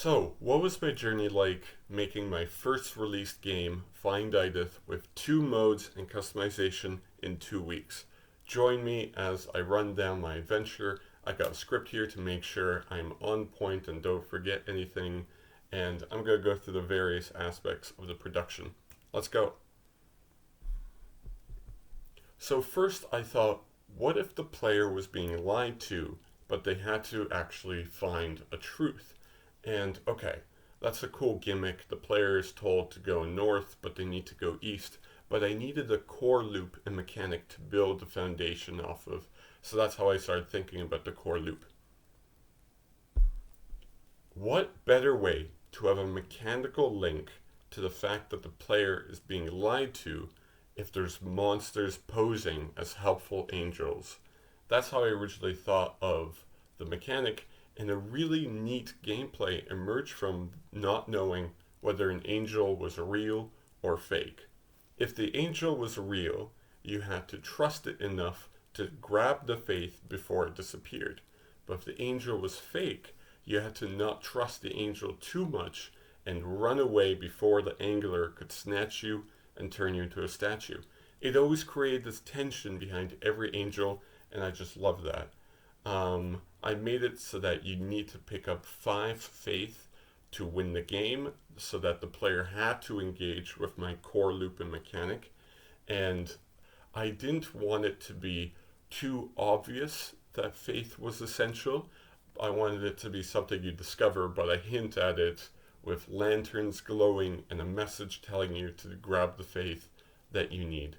So, what was my journey like making my first released game, Find Idath, with 2 modes and customization in 2 weeks? Join me as I run down my adventure. I got a script here to make sure I'm on point and don't forget anything, and I'm going to go through the various aspects of the production. Let's go. So, first I thought, what if the player was being lied to, but they had to actually find a truth? And okay, that's a cool gimmick. The player is told to go north, but they need to go east. But I needed a core loop and mechanic to build the foundation off of. So that's how I started thinking about the core loop. What better way to have a mechanical link to the fact that the player is being lied to if there's monsters posing as helpful angels? That's how I originally thought of the mechanic, and a really neat gameplay emerged from not knowing whether an angel was real or fake. If the angel was real, you had to trust it enough to grab the faith before it disappeared. But if the angel was fake, you had to not trust the angel too much and run away before the angler could snatch you and turn you into a statue. It always created this tension behind every angel, and I just love that. I made it so that you need to pick up 5 faith to win the game, so that the player had to engage with my core loop and mechanic. And I didn't want it to be too obvious that faith was essential. I wanted it to be something you discover, but I hint at it with lanterns glowing and a message telling you to grab the faith that you need.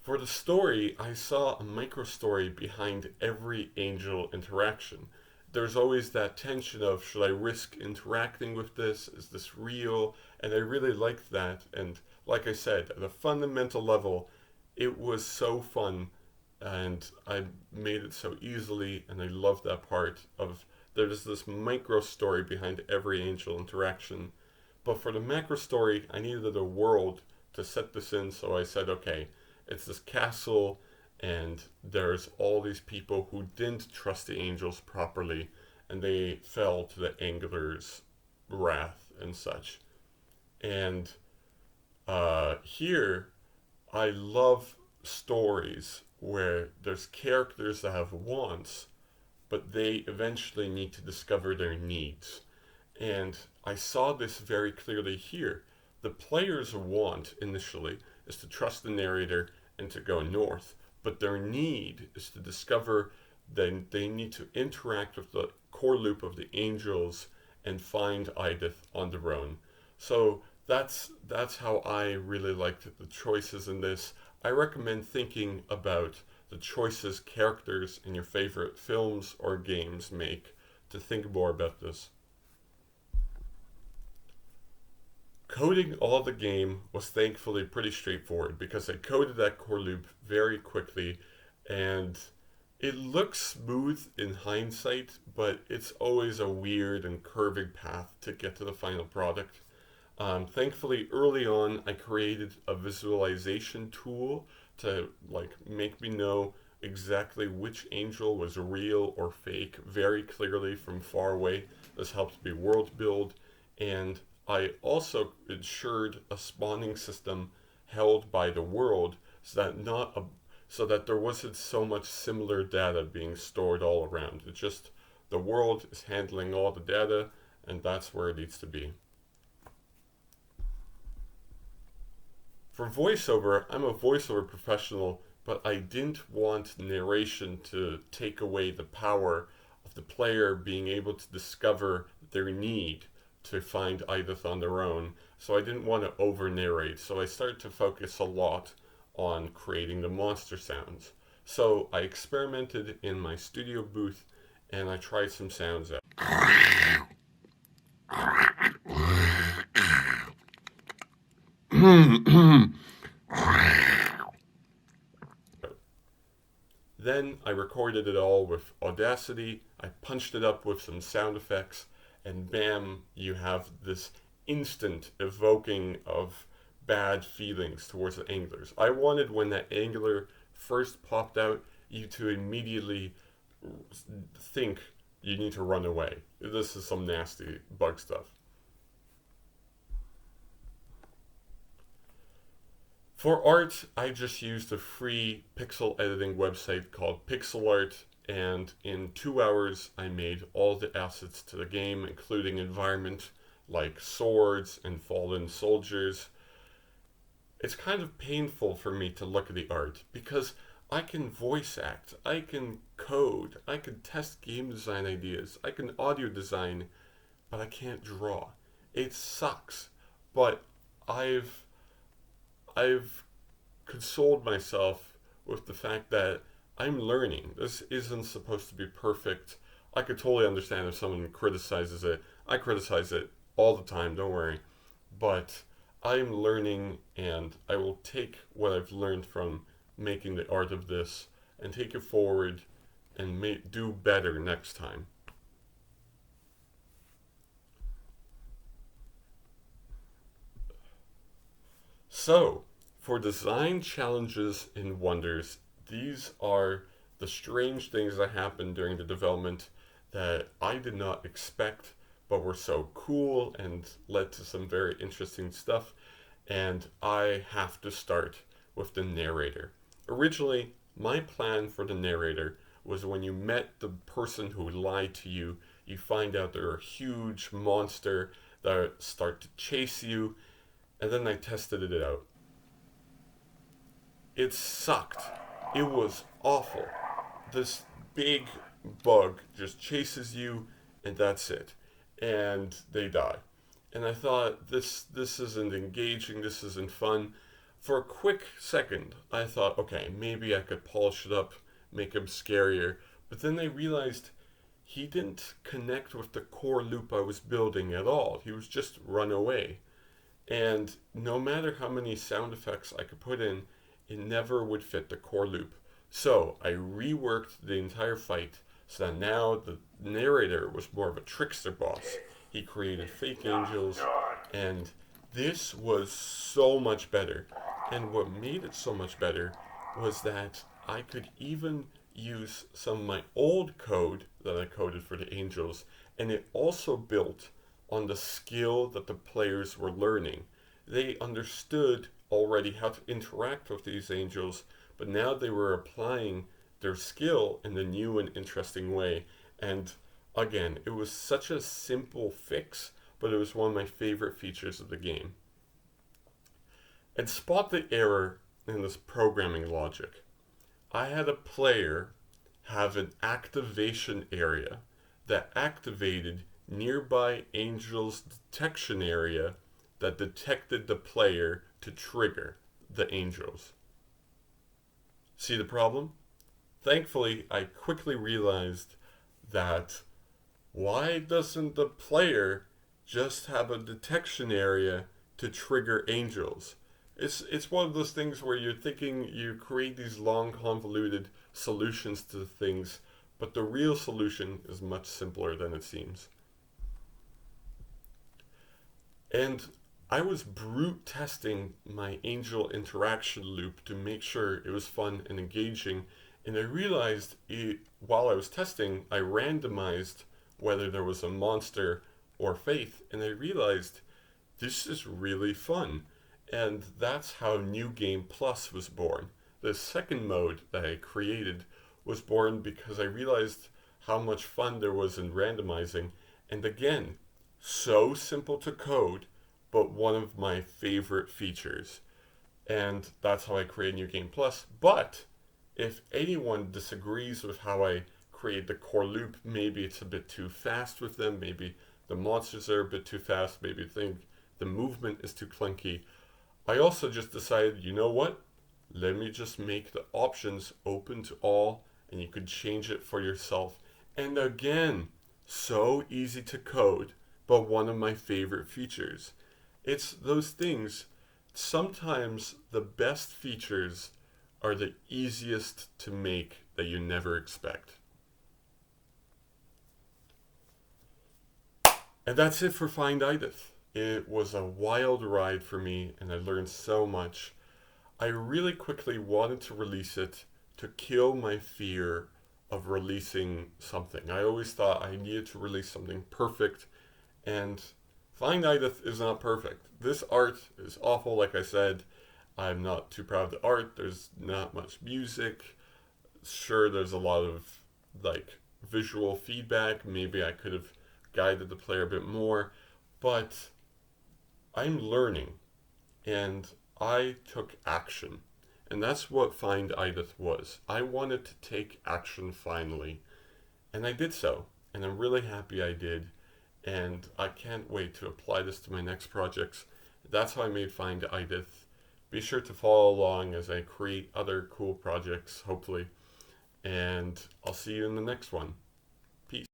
For the story, I saw a micro story behind every angel interaction. There's always that tension of, should I risk interacting with this? Is this real? And I really liked that. And like I said, at a fundamental level, it was so fun, and I made it so easily, and I love that part of there's this micro story behind every angel interaction. But for the macro story, I needed a world to set this in, so I said, okay, it's this castle, and there's all these people who didn't trust the angels properly, and they fell to the angler's wrath and such. And here, I love stories where there's characters that have wants, but they eventually need to discover their needs. And I saw this very clearly here. The player's want initially is to trust the narrator and to go north, but their need is to discover that they need to interact with the core loop of the angels and find Idath on their own. So that's how I really liked the choices in this. I recommend thinking about the choices characters in your favorite films or games make to think more about this. Coding all the game was thankfully pretty straightforward because I coded that core loop very quickly, and it looks smooth in hindsight, but it's always a weird and curving path to get to the final product. Thankfully, early on, I created a visualization tool to make me know exactly which angel was real or fake very clearly from far away. This helped me world build, and I also ensured a spawning system held by the world so that there wasn't so much similar data being stored all around. It's just the world is handling all the data, and that's where it needs to be. For voiceover, I'm a voiceover professional, but I didn't want narration to take away the power of the player being able to discover their need to find Idath on their own. So I didn't want to over narrate, so I started to focus a lot on creating the monster sounds. So I experimented in my studio booth, and I tried some sounds out. Then I recorded it all with Audacity, I punched it up with some sound effects, and bam, you have this instant evoking of bad feelings towards the anglers. I wanted when that angler first popped out, you to immediately think you need to run away. This is some nasty bug stuff. For art, I just used a free pixel editing website called Pixel Art, and in 2 hours I made all the assets to the game, including environment like swords and fallen soldiers. It's kind of painful for me to look at the art because I can voice act, I can code, I can test game design ideas, I can audio design, but I can't draw. It sucks, but I've I've consoled myself with the fact that I'm learning. This isn't supposed to be perfect. I could totally understand if someone criticizes it. I criticize it all the time, don't worry. But I'm learning, and I will take what I've learned from making the art of this and take it forward and do better next time. So, for design challenges and wonders, these are the strange things that happened during the development that I did not expect, but were so cool and led to some very interesting stuff. And I have to start with the narrator. Originally, my plan for the narrator was when you met the person who lied to you, you find out they're a huge monster that start to chase you, and then I tested it out. It sucked. It was awful. This big bug just chases you, and that's it. And they die. And I thought, this isn't engaging, this isn't fun. For a quick second, I thought, okay, maybe I could polish it up, make him scarier. But then I realized he didn't connect with the core loop I was building at all. He was just run away. And no matter how many sound effects I could put in, it never would fit the core loop. So I reworked the entire fight so that now the narrator was more of a trickster boss. He created fake angels, and this was so much better. And what made it so much better was that I could even use some of my old code that I coded for the angels, and it also built on the skill that the players were learning. They understood already how to interact with these angels, but now they were applying their skill in a new and interesting way. And again, it was such a simple fix, but it was one of my favorite features of the game. And spot the error in this programming logic. I had a player have an activation area that activated nearby angels detection area that detected the player to trigger the angels. See the problem? Thankfully, I quickly realized that why doesn't the player just have a detection area to trigger angels? It's one of those things where you're thinking you create these long convoluted solutions to things, but the real solution is much simpler than it seems. And I was brute testing my angel interaction loop to make sure it was fun and engaging, and I realized while I was testing, I randomized whether there was a monster or faith, and I realized this is really fun. And that's how New Game Plus was born. The second mode that I created was born because I realized how much fun there was in randomizing, and again, so simple to code, but one of my favorite features. And that's how I create New Game Plus. But if anyone disagrees with how I create the core loop, maybe it's a bit too fast with them, maybe the monsters are a bit too fast, maybe think the movement is too clunky, I also just decided, you know what? Let me just make the options open to all, and you could change it for yourself. And again, so easy to code, but one of my favorite features. It's those things, sometimes the best features are the easiest to make that you never expect. And that's it for Find Idath. It was a wild ride for me, and I learned so much. I really quickly wanted to release it to kill my fear of releasing something. I always thought I needed to release something perfect, and Find Idath is not perfect. This art is awful, like I said. I'm not too proud of the art. There's not much music. Sure, there's a lot of like visual feedback. Maybe I could have guided the player a bit more, but I'm learning and I took action. And that's what Find Idath was. I wanted to take action finally, and I did so. And I'm really happy I did. And I can't wait to apply this to my next projects. That's how I made Find Idath. Be sure to follow along as I create other cool projects, hopefully. And I'll see you in the next one. Peace.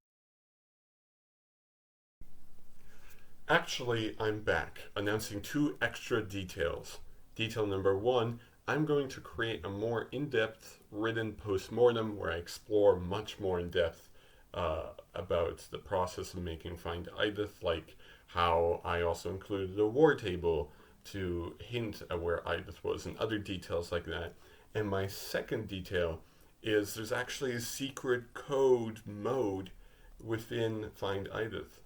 Actually, I'm back, announcing 2 extra details. Detail number 1, I'm going to create a more in-depth written post-mortem where I explore much more in depth about the process of making Find Idath, like how I also included a war table to hint at where Idath was and other details like that. And my second detail is there's actually a secret code mode within Find Idath.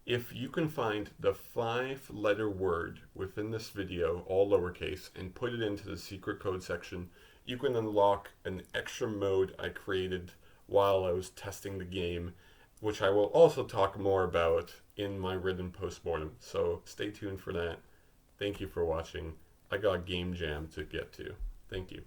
If you can find the 5-letter word within this video, all lowercase, and put it into the secret code section, you can unlock an extra mode I created while I was testing the game, which I will also talk more about in my written post-mortem. So stay tuned for that. Thank you for watching. I got Game Jam to get to. Thank you.